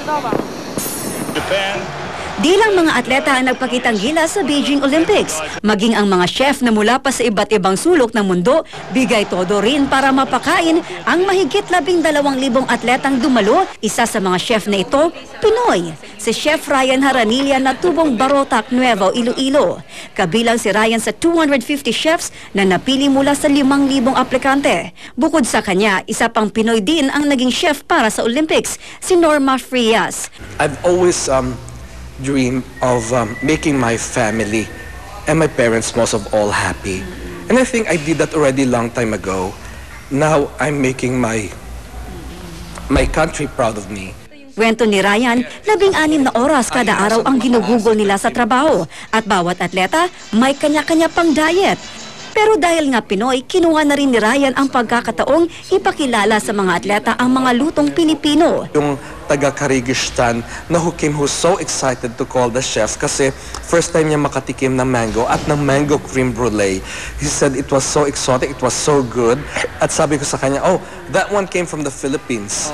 Japan. Di lang mga atleta ang nagpakitang gilas sa Beijing Olympics, maging ang mga chef na mula pa sa iba't ibang sulok ng mundo, bigay todo rin para mapakain ang mahigit 12,000 atletang dumalo. Isa sa mga chef na ito, Pinoy. Si Chef Ryan Haranilla na tubong Barotac, Nuevo, Iloilo. Kabilang si Ryan sa 250 chefs na napili mula sa 5,000 aplikante. Bukod sa kanya, isa pang Pinoy din ang naging chef para sa Olympics, si Norma Frias. I've always dream of making my family and my parents most of all happy. And I think I did that already long time ago. Now I'm making my country proud of me. Kwento ni Ryan, 16 na oras kada araw ang ginugugol nila sa trabaho at bawat atleta may kanya-kanya pang diet. Pero dahil nga Pinoy, kinuha na rin ni Ryan ang pagkakataong ipakilala sa mga atleta ang mga lutong Pilipino. Yung taga-Kyrgyzstan na who's so excited to call the chef kasi first time niya makatikim ng mango at ng mango creme brulee. He said it was so exotic, it was so good. At sabi ko sa kanya, oh, that one came from the Philippines.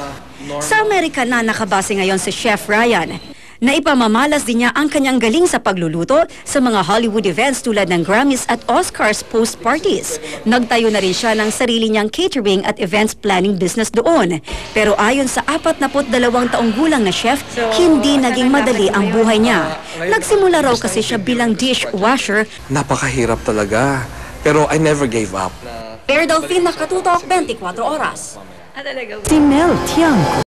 Sa Amerika na nakabase ngayon si Chef Ryan, na ipamamalas din niya ang kanyang galing sa pagluluto sa mga Hollywood events tulad ng Grammys at Oscars post-parties. Nagtayo na rin siya ng sarili niyang catering at events planning business doon. Pero ayon sa 42 taong gulang na chef, hindi naging madali ang buhay niya. Nagsimula raw kasi siya bilang dishwasher. Napakahirap talaga. Pero I never gave up. Air Delphine, nakatutok 24 oras. Si Mel Tiang.